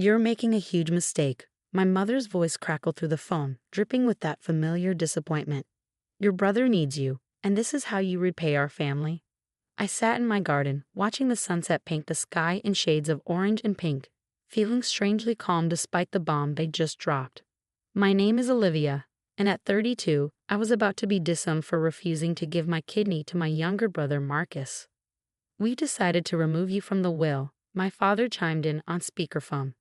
You're making a huge mistake. My mother's voice crackled through the phone, dripping with that familiar disappointment. Your brother needs you, and this is how you repay our family. I sat in my garden, watching the sunset paint the sky in shades of orange and pink, feeling strangely calm despite the bomb they just dropped. My name is Olivia, and at 32, I was about to be disowned for refusing to give my kidney to my younger brother Marcus. We decided to remove you from the will, my father chimed in on speakerphone.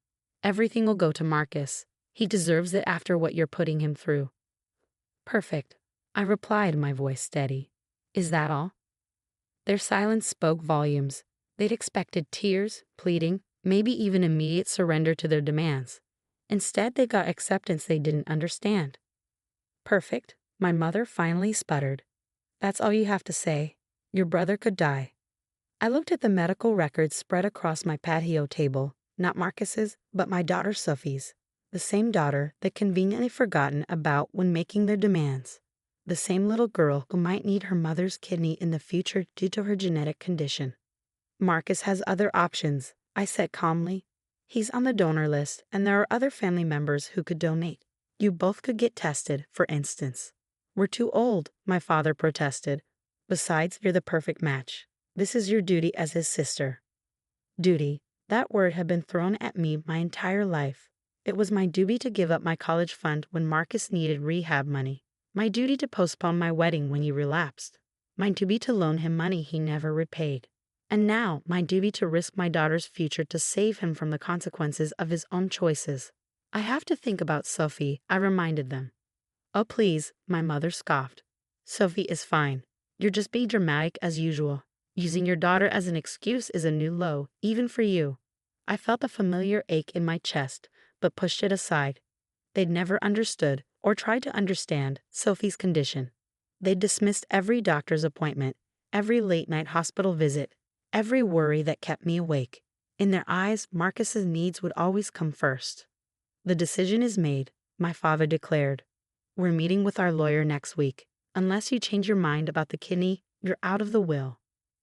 Everything will go to Marcus. He deserves it after what you're putting him through. Perfect, I replied, my voice steady. Is that all? Their silence spoke volumes. They'd expected tears, pleading, maybe even immediate surrender to their demands. Instead, they got acceptance they didn't understand. Perfect, my mother finally sputtered. That's all you have to say. Your brother could die. I looked at the medical records spread across my patio table, not Marcus's, but my daughter Sophie's. The same daughter they'd conveniently forgotten about when making their demands. The same little girl who might need her mother's kidney in the future due to her genetic condition. Marcus has other options, I said calmly. He's on the donor list, and there are other family members who could donate. You both could get tested, for instance. We're too old, my father protested. Besides, you're the perfect match. This is your duty as his sister. Duty. That word had been thrown at me my entire life. It was my duty to give up my college fund when Marcus needed rehab money. My duty to postpone my wedding when he relapsed. My duty to loan him money he never repaid. And now, my duty to risk my daughter's future to save him from the consequences of his own choices. I have to think about Sophie, I reminded them. Oh please, my mother scoffed. Sophie is fine. You're just being dramatic as usual. Using your daughter as an excuse is a new low, even for you. I felt a familiar ache in my chest, but pushed it aside. They'd never understood, or tried to understand, Sophie's condition. They'd dismissed every doctor's appointment, every late-night hospital visit, every worry that kept me awake. In their eyes, Marcus's needs would always come first. The decision is made, my father declared. We're meeting with our lawyer next week. Unless you change your mind about the kidney, you're out of the will.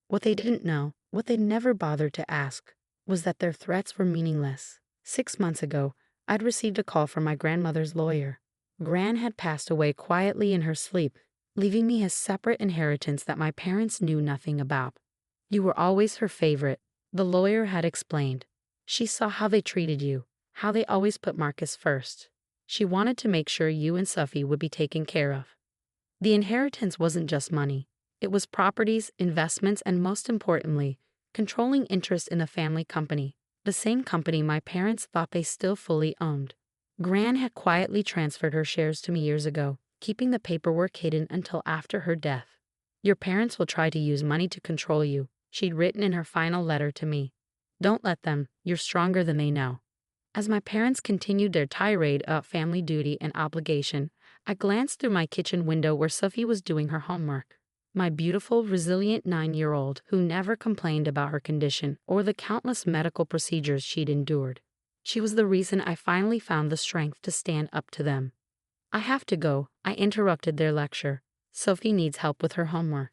What they didn't know, what they'd never bothered to ask, was that their threats were meaningless. 6 months ago, I'd received a call from my grandmother's lawyer. Gran had passed away quietly in her sleep, leaving me a separate inheritance that my parents knew nothing about. You were always her favorite, the lawyer had explained. She saw how they treated you, how they always put Marcus first. She wanted to make sure you and Sophie would be taken care of. The inheritance wasn't just money. It was properties, investments, and most importantly, controlling interest in the family company, the same company my parents thought they still fully owned. Gran had quietly transferred her shares to me years ago, keeping the paperwork hidden until after her death. Your parents will try to use money to control you, she'd written in her final letter to me. Don't let them, you're stronger than they know. As my parents continued their tirade about family duty and obligation, I glanced through my kitchen window where Sophie was doing her homework. My beautiful, resilient 9-year-old who never complained about her condition or the countless medical procedures she'd endured. She was the reason I finally found the strength to stand up to them. I have to go, I interrupted their lecture. Sophie needs help with her homework.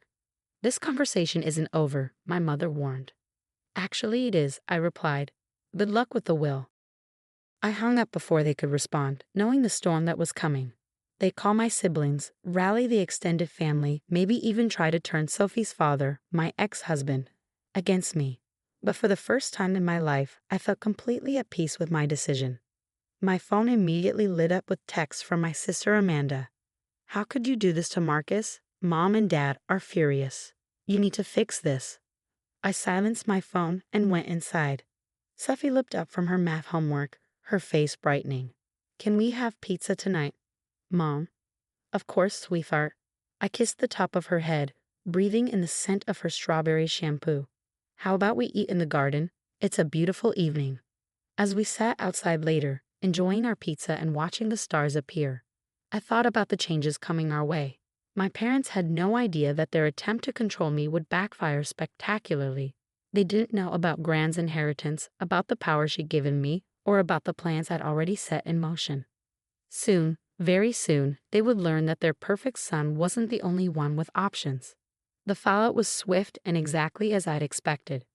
This conversation isn't over, my mother warned. Actually it is, I replied. Good luck with the will. I hung up before they could respond, knowing the storm that was coming. They'd call my siblings, rally the extended family, maybe even try to turn Sophie's father, my ex-husband, against me. But for the first time in my life, I felt completely at peace with my decision. My phone immediately lit up with texts from my sister Amanda. How could you do this to Marcus? Mom and Dad are furious. You need to fix this. I silenced my phone and went inside. Sophie looked up from her math homework, her face brightening. Can we have pizza tonight? Mom. Of course, sweetheart. I kissed the top of her head, breathing in the scent of her strawberry shampoo. How about we eat in the garden? It's a beautiful evening. As we sat outside later, enjoying our pizza and watching the stars appear, I thought about the changes coming our way. My parents had no idea that their attempt to control me would backfire spectacularly. They didn't know about Gran's inheritance, about the power she'd given me, or about the plans I'd already set in motion. Soon, very soon, they would learn that their perfect son wasn't the only one with options. The fallout was swift and exactly as I'd expected.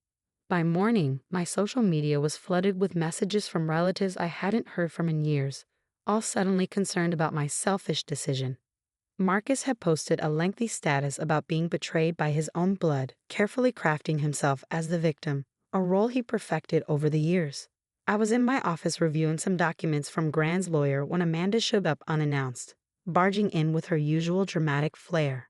By morning, my social media was flooded with messages from relatives I hadn't heard from in years, all suddenly concerned about my selfish decision. Marcus had posted a lengthy status about being betrayed by his own blood, carefully crafting himself as the victim, a role he perfected over the years. I was in my office reviewing some documents from Grand's lawyer when Amanda showed up unannounced, barging in with her usual dramatic flair.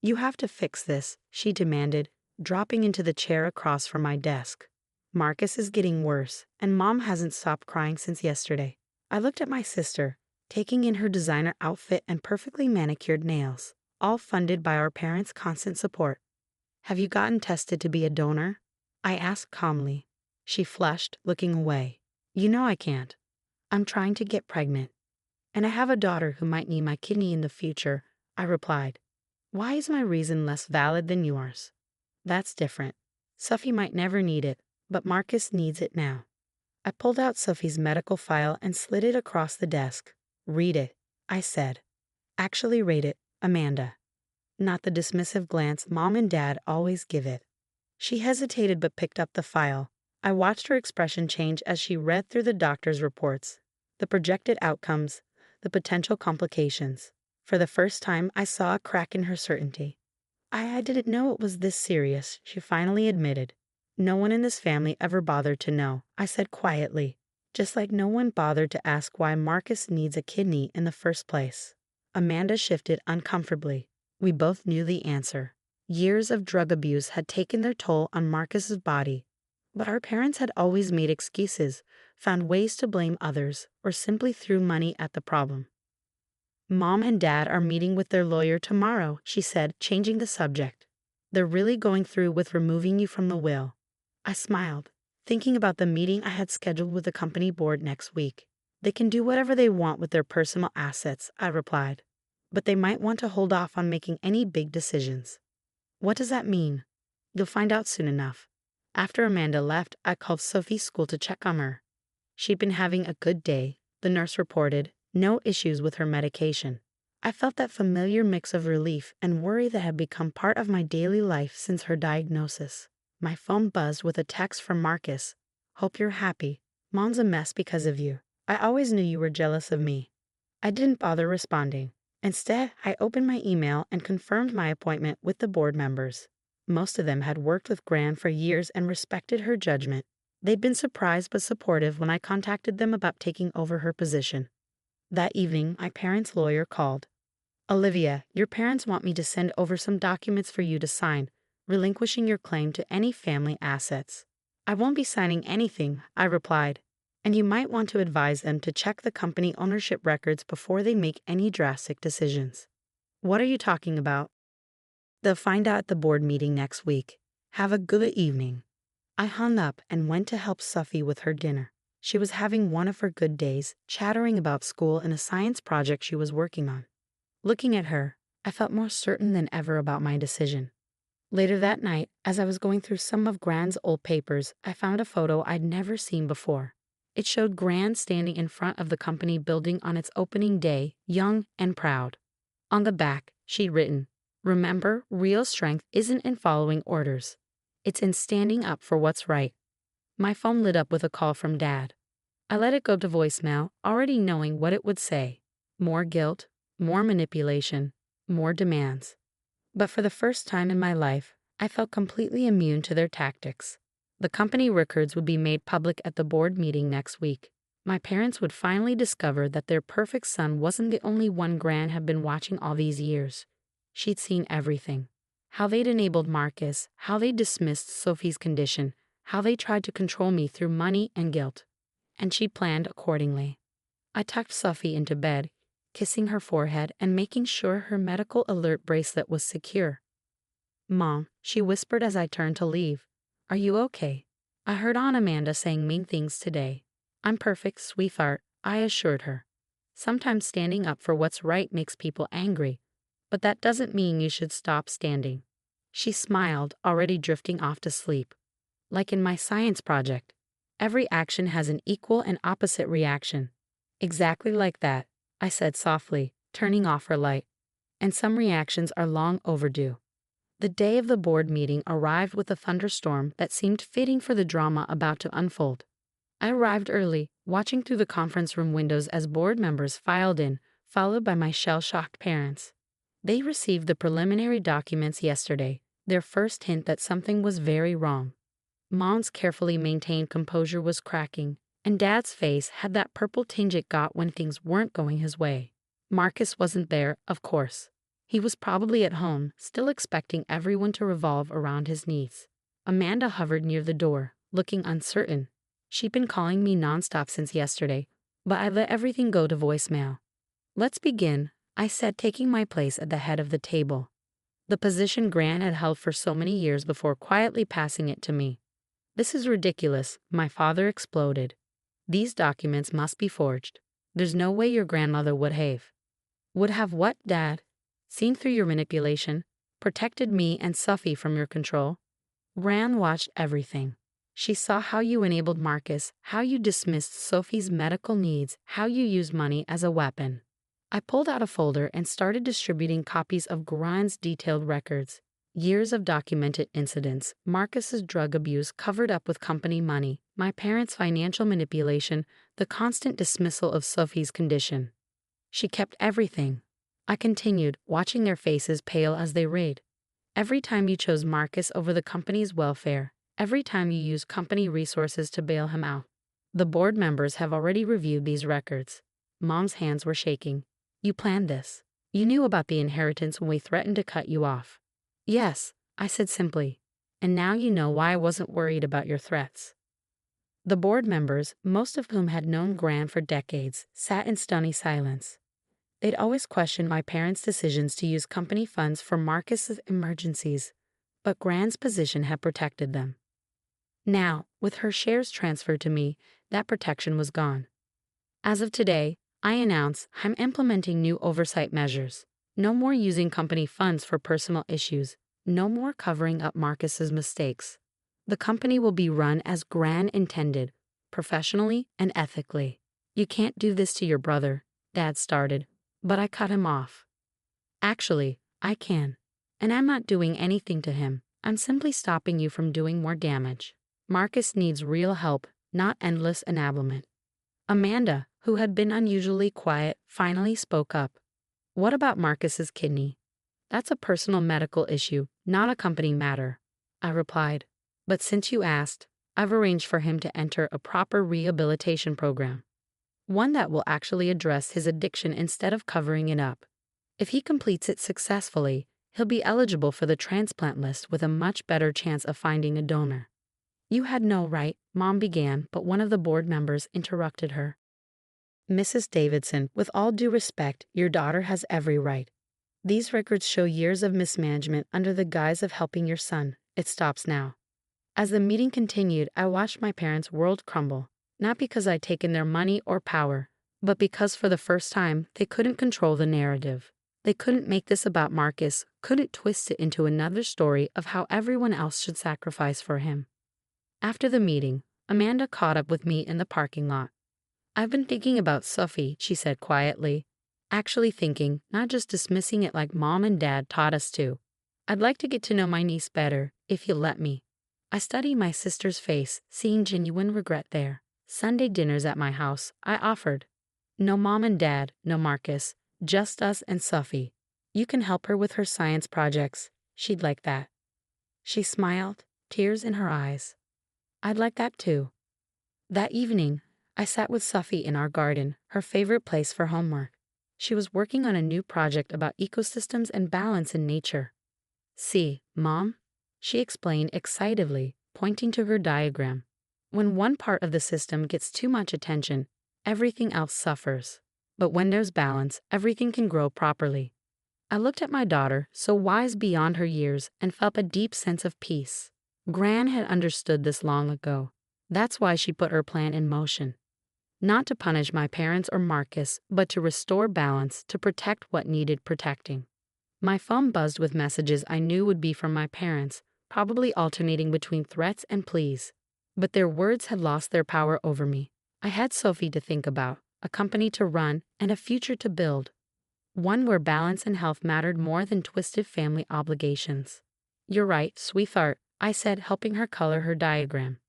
"You have to fix this," she demanded, dropping into the chair across from my desk. "Marcus is getting worse, and Mom hasn't stopped crying since yesterday." I looked at my sister, taking in her designer outfit and perfectly manicured nails, all funded by our parents' constant support. "Have you gotten tested to be a donor?" I asked calmly. She flushed, looking away. "You know I can't. I'm trying to get pregnant. And I have a daughter who might need my kidney in the future," I replied. "Why is my reason less valid than yours?" "That's different. Sophie might never need it, but Marcus needs it now." I pulled out Sophie's medical file and slid it across the desk. "Read it," I said. "Actually read it, Amanda." Not the dismissive glance Mom and Dad always give it. She hesitated but picked up the file. I watched her expression change as she read through the doctor's reports, the projected outcomes, the potential complications. For the first time, I saw a crack in her certainty. I didn't know it was this serious," she finally admitted. "No one in this family ever bothered to know," I said quietly, just like no one bothered to ask why Marcus needs a kidney in the first place. Amanda shifted uncomfortably. We both knew the answer. Years of drug abuse had taken their toll on Marcus's body, but our parents had always made excuses, found ways to blame others, or simply threw money at the problem. "Mom and Dad are meeting with their lawyer tomorrow," she said, changing the subject. "They're really going through with removing you from the will." I smiled, thinking about the meeting I had scheduled with the company board next week. "They can do whatever they want with their personal assets," I replied, "but they might want to hold off on making any big decisions." "What does that mean?" "You'll find out soon enough." After Amanda left, I called Sophie's school to check on her. She'd been having a good day, the nurse reported. No issues with her medication. I felt that familiar mix of relief and worry that had become part of my daily life since her diagnosis. My phone buzzed with a text from Marcus. "Hope you're happy. Mom's a mess because of you. I always knew you were jealous of me." I didn't bother responding. Instead, I opened my email and confirmed my appointment with the board members. Most of them had worked with Gran for years and respected her judgment. They'd been surprised but supportive when I contacted them about taking over her position. That evening, my parents' lawyer called. "Olivia, your parents want me to send over some documents for you to sign, relinquishing your claim to any family assets." "I won't be signing anything," I replied. "And you might want to advise them to check the company ownership records before they make any drastic decisions." "What are you talking about?" "They'll find out at the board meeting next week. Have a good evening." I hung up and went to help Sophie with her dinner. She was having one of her good days, chattering about school and a science project she was working on. Looking at her, I felt more certain than ever about my decision. Later that night, as I was going through some of Gran's old papers, I found a photo I'd never seen before. It showed Gran standing in front of the company building on its opening day, young and proud. On the back, she'd written, "Remember, real strength isn't in following orders. It's in standing up for what's right." My phone lit up with a call from Dad. I let it go to voicemail, already knowing what it would say. More guilt, more manipulation, more demands. But for the first time in my life, I felt completely immune to their tactics. The company records would be made public at the board meeting next week. My parents would finally discover that their perfect son wasn't the only one Gran had been watching all these years. She'd seen everything. How they'd enabled Marcus, how they dismissed Sophie's condition, how they tried to control me through money and guilt. And she planned accordingly. I tucked Sophie into bed, kissing her forehead and making sure her medical alert bracelet was secure. "Mom," she whispered as I turned to leave, "are you okay? I heard Aunt Amanda saying mean things today." "I'm perfect, sweetheart," I assured her. "Sometimes standing up for what's right makes people angry, but that doesn't mean you should stop standing." She smiled, already drifting off to sleep. "Like in my science project, every action has an equal and opposite reaction." "Exactly like that," I said softly, turning off her light. "And some reactions are long overdue." The day of the board meeting arrived with a thunderstorm that seemed fitting for the drama about to unfold. I arrived early, watching through the conference room windows as board members filed in, followed by my shell-shocked parents. They received the preliminary documents yesterday, their first hint that something was very wrong. Mom's carefully maintained composure was cracking, and Dad's face had that purple tinge it got when things weren't going his way. Marcus wasn't there, of course. He was probably at home, still expecting everyone to revolve around his needs. Amanda hovered near the door, looking uncertain. She'd been calling me nonstop since yesterday, but I let everything go to voicemail. "Let's begin," I said, taking my place at the head of the table. The position Gran had held for so many years before quietly passing it to me. "This is ridiculous," my father exploded. "These documents must be forged. There's no way your grandmother would have." "Would have what, Dad?" "Seen through your manipulation, protected me and Suffy from your control." Gran watched everything. She saw how you enabled Marcus, how you dismissed Sophie's medical needs, how you used money as a weapon. I pulled out a folder and started distributing copies of Gran's detailed records. Years of documented incidents, Marcus's drug abuse covered up with company money, my parents' financial manipulation, the constant dismissal of Sophie's condition. She kept everything. I continued, watching their faces pale as they read. "Every time you chose Marcus over the company's welfare, every time you used company resources to bail him out. The board members have already reviewed these records." Mom's hands were shaking. "You planned this. You knew about the inheritance when we threatened to cut you off." "Yes," I said simply. "And now you know why I wasn't worried about your threats." The board members, most of whom had known Gran for decades, sat in stony silence. They'd always questioned my parents' decisions to use company funds for Marcus's emergencies, but Gran's position had protected them. Now, with her shares transferred to me, that protection was gone. As of today, I announce I'm implementing new oversight measures. No more using company funds for personal issues. No more covering up Marcus's mistakes. The company will be run as Gran intended, professionally and ethically. "You can't do this to your brother," Dad started, but I cut him off. "Actually, I can. And I'm not doing anything to him. I'm simply stopping you from doing more damage. Marcus needs real help, not endless enablement." Amanda, who had been unusually quiet, finally spoke up. "What about Marcus's kidney?" "That's a personal medical issue, not a company matter," I replied. "But since you asked, I've arranged for him to enter a proper rehabilitation program. One that will actually address his addiction instead of covering it up. If he completes it successfully, he'll be eligible for the transplant list with a much better chance of finding a donor." "You had no right," Mom began, but one of the board members interrupted her. "Mrs. Davidson, with all due respect, your daughter has every right. These records show years of mismanagement under the guise of helping your son. It stops now." As the meeting continued, I watched my parents' world crumble, not because I'd taken their money or power, but because for the first time, they couldn't control the narrative. They couldn't make this about Marcus, couldn't twist it into another story of how everyone else should sacrifice for him. After the meeting, Amanda caught up with me in the parking lot. "I've been thinking about Sophie," she said quietly. "Actually thinking, not just dismissing it like Mom and Dad taught us to. I'd like to get to know my niece better, if you'll let me." I studied my sister's face, seeing genuine regret there. "Sunday dinners at my house," I offered. "No Mom and Dad, no Marcus, just us and Sophie. You can help her with her science projects. She'd like that." She smiled, tears in her eyes. "I'd like that too." That evening, I sat with Sophie in our garden, her favorite place for homework. She was working on a new project about ecosystems and balance in nature. "See, Mom?" she explained excitedly, pointing to her diagram. "When one part of the system gets too much attention, everything else suffers. But when there's balance, everything can grow properly." I looked at my daughter, so wise beyond her years, and felt a deep sense of peace. Gran had understood this long ago. That's why she put her plan in motion. Not to punish my parents or Marcus, but to restore balance, to protect what needed protecting. My phone buzzed with messages I knew would be from my parents, probably alternating between threats and pleas. But their words had lost their power over me. I had Sophie to think about, a company to run, and a future to build. One where balance and health mattered more than twisted family obligations. You're right, sweetheart, I said, helping her color her diagram.